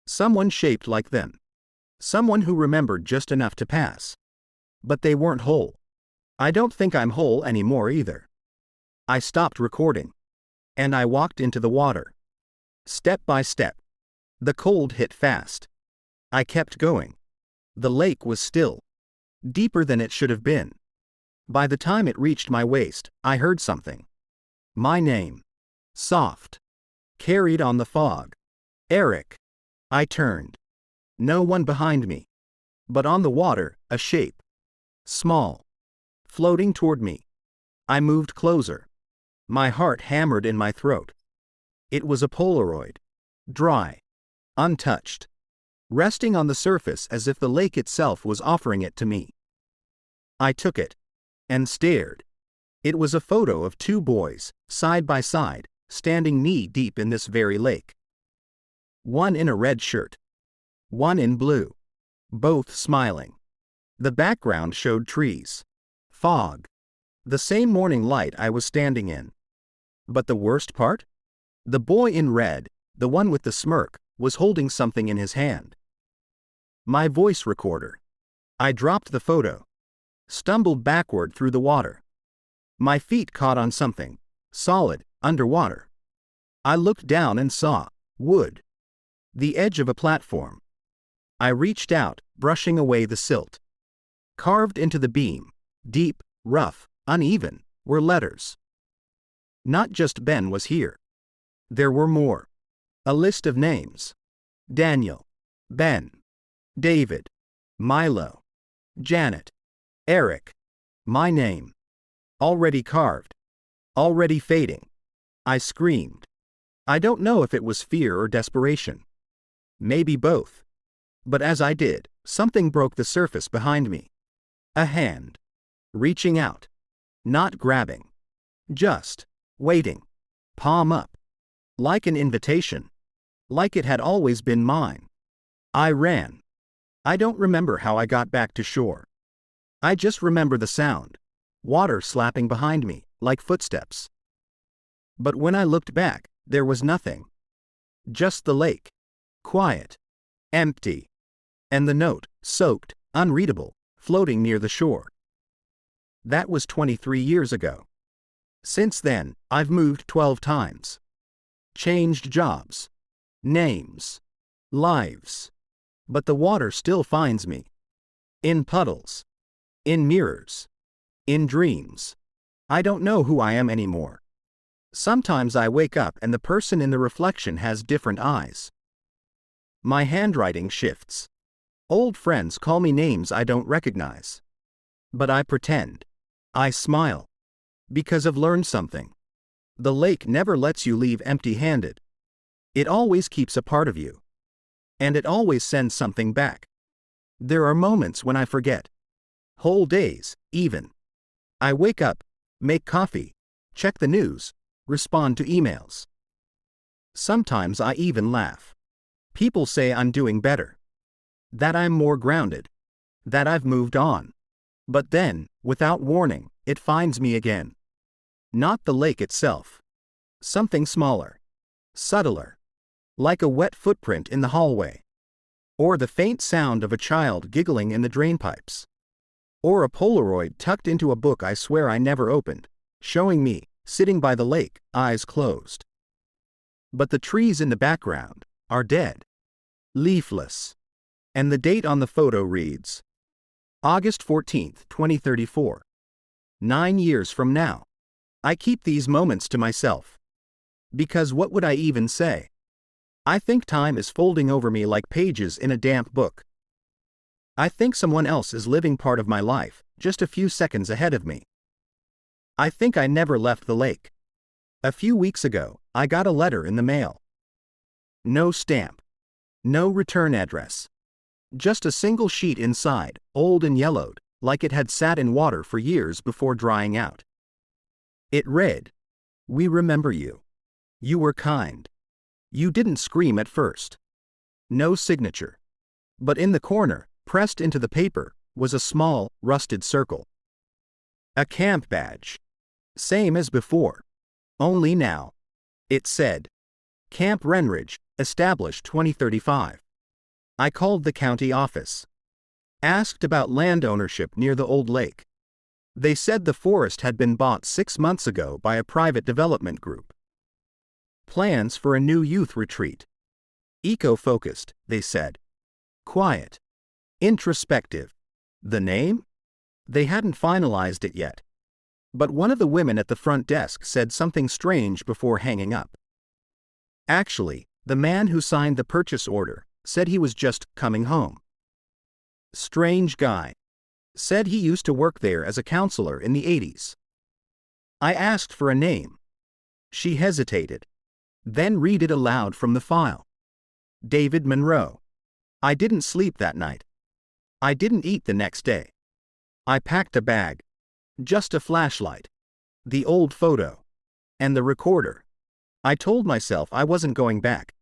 Someone shaped like them. Someone who remembered just enough to pass. But they weren't whole. I don't think I'm whole anymore either. I stopped recording. And I walked into the water. Step by step. The cold hit fast. I kept going. The lake was still. Deeper than it should have been. By the time it reached my waist, I heard something. My name. Soft. Carried on the fog. Eric. I turned. No one behind me. But on the water, a shape. Small. Floating toward me. I moved closer. My heart hammered in my throat. It was a Polaroid. Dry. Untouched. Resting on the surface as if the lake itself was offering it to me. I took it. And stared. It was a photo of two boys, side by side, standing knee-deep in this very lake. One in a red shirt. One in blue. Both smiling. The background showed trees. Fog. The same morning light I was standing in. But the worst part? The boy in red, the one with the smirk, was holding something in his hand. My voice recorder. I dropped the photo. Stumbled backward through the water. My feet caught on something, solid, underwater. I looked down and saw wood. The edge of a platform. I reached out, brushing away the silt. Carved into the beam, deep, rough, uneven, were letters. Not just Ben was here. There were more. A list of names. Daniel. Ben. David. Milo. Janet. Eric. My name. Already carved. Already fading. I screamed. I don't know if it was fear or desperation. Maybe both. But as I did, something broke the surface behind me. A hand. Reaching out. Not grabbing. Just waiting. Palm up. Like an invitation. Like it had always been mine. I ran. I don't remember how I got back to shore. I just remember the sound. Water slapping behind me, like footsteps. But when I looked back, there was nothing. Just the lake. Quiet. Empty. And the note, soaked, unreadable, floating near the shore. That was 23 years ago. Since then, I've moved 12 times. Changed jobs. Names. Lives. But the water still finds me. In puddles. In mirrors. In dreams. I don't know who I am anymore. Sometimes I wake up and the person in the reflection has different eyes. My handwriting shifts. Old friends call me names I don't recognize. But I pretend. I smile. Because I've learned something. The lake never lets you leave empty-handed. It always keeps a part of you. And it always sends something back. There are moments when I forget. Whole days, even. I wake up, make coffee, check the news, respond to emails. Sometimes I even laugh. People say I'm doing better. That I'm more grounded. That I've moved on. But then, without warning, it finds me again. Not the lake itself. Something smaller. Subtler. Like a wet footprint in the hallway. Or the faint sound of a child giggling in the drainpipes. Or a Polaroid tucked into a book I swear I never opened, showing me, sitting by the lake, eyes closed. But the trees in the background are dead. Leafless. And the date on the photo reads August 14, 2034. 9 years from now. I keep these moments to myself. Because what would I even say? I think time is folding over me like pages in a damp book. I think someone else is living part of my life, just a few seconds ahead of me. I think I never left the lake. A few weeks ago, I got a letter in the mail. No stamp. No return address. Just a single sheet inside, old and yellowed, like it had sat in water for years before drying out. It read, "We remember you. You were kind. You didn't scream at first." No signature. But in the corner, pressed into the paper, was a small, rusted circle. A camp badge. Same as before. Only now. It said, Camp Renridge, established 2035. I called the county office. Asked about land ownership near the old lake. They said the forest had been bought 6 months ago by a private development group. Plans for a new youth retreat. Eco-focused, they said. Quiet. Introspective. The name? They hadn't finalized it yet. But one of the women at the front desk said something strange before hanging up. Actually, the man who signed the purchase order said he was just coming home. Strange guy. Said he used to work there as a counselor in the 80s. I asked for a name. She hesitated. Then read it aloud from the file. David Monroe. I didn't sleep that night. I didn't eat the next day. I packed a bag. Just a flashlight. The old photo. And the recorder. I told myself I wasn't going back.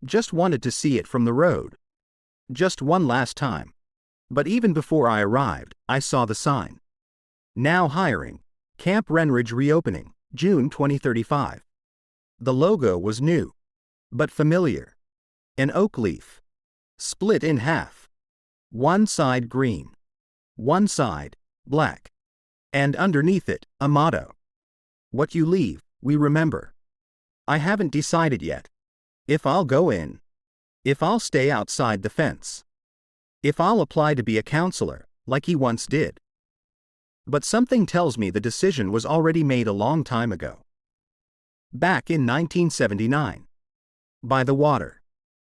Just wanted to see it from the road. Just one last time. But even before I arrived, I saw the sign. Now hiring. Camp Renridge reopening, June 2035. The logo was new. but familiar. An oak leaf. Split in half. One side green. One side black. And underneath it, a motto. What you leave, we remember. I haven't decided yet. If I'll go in. If I'll stay outside the fence. If I'll apply to be a counselor, like he once did. But something tells me the decision was already made a long time ago. Back in 1979. By the water.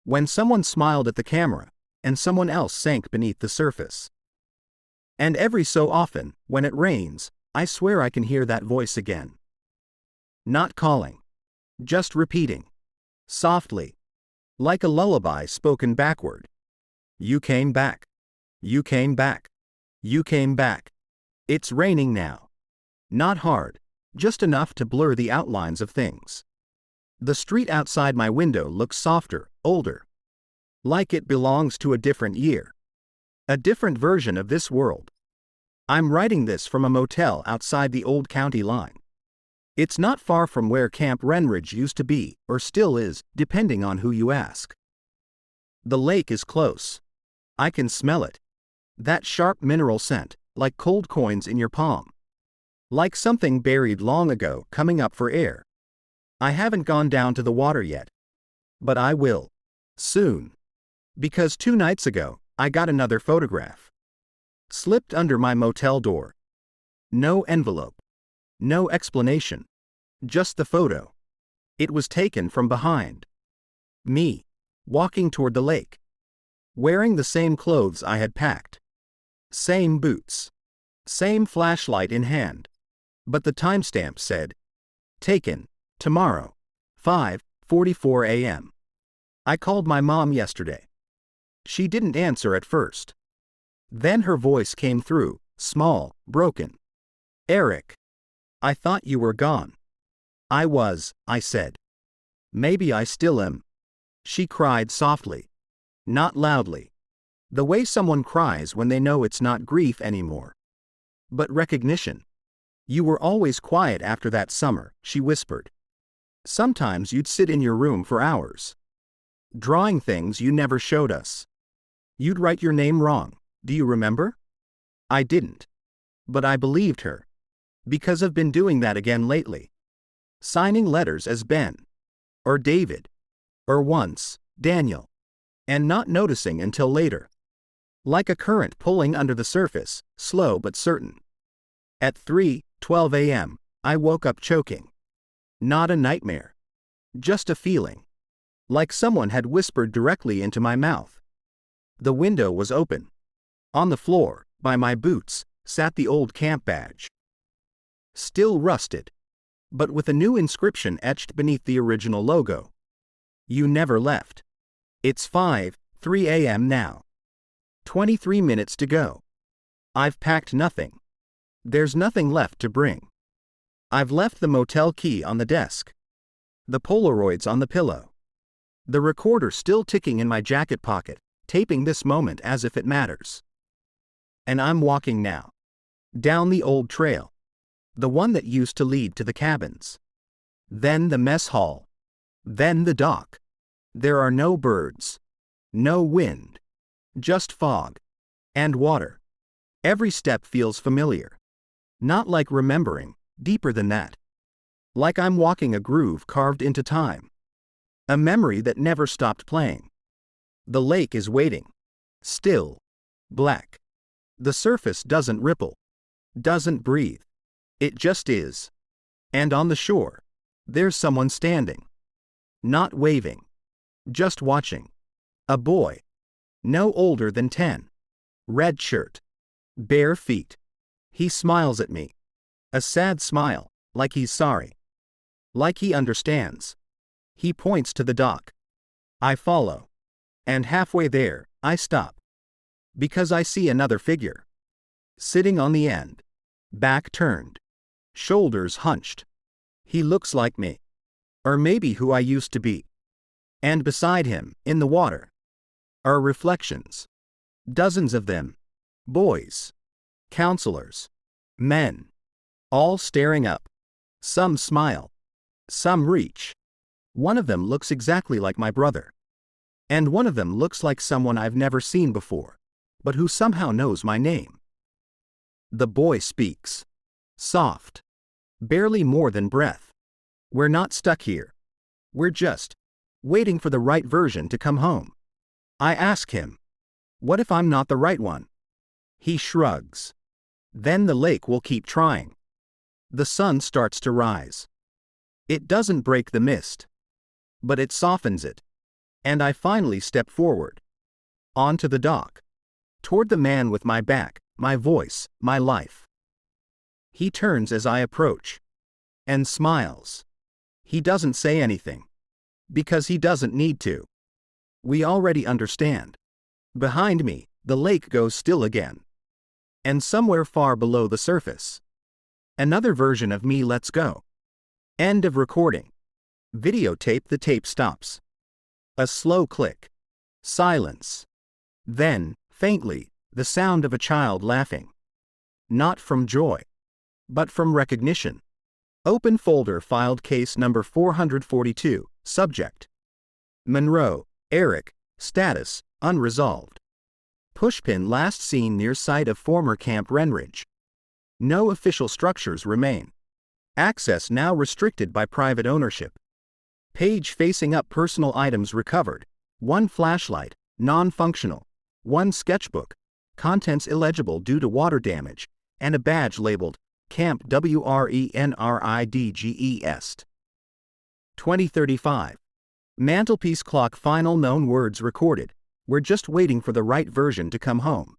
When someone smiled at the camera, and someone else sank beneath the surface. And every so often, when it rains, I swear I can hear that voice again. Not calling. Just repeating. Softly. Like a lullaby spoken backward. You came back. You came back. You came back. It's raining now. Not hard, just enough to blur the outlines of things. The street outside my window looks softer, older. Like it belongs to a different year. A different version of this world. I'm writing this from a motel outside the old county line. It's not far from where Camp Renridge used to be, or still is, depending on who you ask. The lake is close. I can smell it. That sharp mineral scent, like cold coins in your palm. Like something buried long ago coming up for air. I haven't gone down to the water yet. But I will. Soon. Because 2 nights ago, I got another photograph. Slipped under my motel door. No envelope. No explanation. Just the photo. It was taken from behind. Me. Walking toward the lake. Wearing the same clothes I had packed. Same boots. Same flashlight in hand. But the timestamp said, taken, tomorrow, 5:44 a.m. I called my mom yesterday. She didn't answer at first. Then her voice came through, small, broken. Eric. I thought you were gone. I was, I said. Maybe I still am. She cried softly. Not loudly. The way someone cries when they know it's not grief anymore. But recognition. You were always quiet after that summer, she whispered. Sometimes you'd sit in your room for hours. Drawing things you never showed us. You'd write your name wrong, do you remember? I didn't. But I believed her. Because I've been doing that again lately. Signing letters as Ben. Or David. Or once, Daniel. And not noticing until later. Like a current pulling under the surface, slow but certain. At 3:12 a.m., I woke up choking. Not a nightmare. Just a feeling. Like someone had whispered directly into my mouth. The window was open. On the floor, by my boots, sat the old camp badge. Still rusted. But with a new inscription etched beneath the original logo. You never left. It's 5:03 a.m. now. 23 minutes to go. I've packed nothing. There's nothing left to bring. I've left the motel key on the desk. The Polaroids on the pillow. The recorder still ticking in my jacket pocket, taping this moment as if it matters. And I'm walking now. Down the old trail. The one that used to lead to the cabins. Then the mess hall. Then the dock. There are no birds. No wind. Just fog. And water. Every step feels familiar. Not like remembering, deeper than that. Like I'm walking a groove carved into time. A memory that never stopped playing. The lake is waiting. Still. Black. The surface doesn't ripple. Doesn't breathe. It just is. And on the shore, there's someone standing. Not waving. Just watching. A boy. No older than 10. Red shirt. Bare feet. He smiles at me. A sad smile, like he's sorry. Like he understands. He points to the dock. I follow. And halfway there, I stop. Because I see another figure. Sitting on the end. Back turned. Shoulders hunched. He looks like me. Or maybe who I used to be. And beside him, in the water, are reflections. Dozens of them. Boys. Counselors. Men. All staring up. Some smile. Some reach. One of them looks exactly like my brother. And one of them looks like someone I've never seen before, but who somehow knows my name. The boy speaks. Soft. Barely more than breath. We're not stuck here. We're just waiting for the right version to come home. I ask him, what if I'm not the right one? He shrugs. Then the lake will keep trying. The sun starts to rise. It doesn't break the mist, but it softens it. And I finally step forward. Onto the dock. Toward the man with my back, my voice, my life. He turns as I approach. And smiles. He doesn't say anything. Because he doesn't need to. We already understand. Behind me, the lake goes still again. And somewhere far below the surface, another version of me lets go. End of recording. Videotape. The tape stops. A slow click. Silence. Then, faintly, the sound of a child laughing. Not from joy, but from recognition. Open folder filed case number 442, subject. Monroe, Eric, status, unresolved. Pushpin last seen near site of former Camp Renridge. No official structures remain. Access now restricted by private ownership. Page facing up. Personal items recovered. 1 flashlight, non-functional. 1 sketchbook. Contents illegible due to water damage. And a badge labeled Camp WRENRIDGES. 2035. Mantelpiece clock. Final known words recorded. We're just waiting for the right version to come home.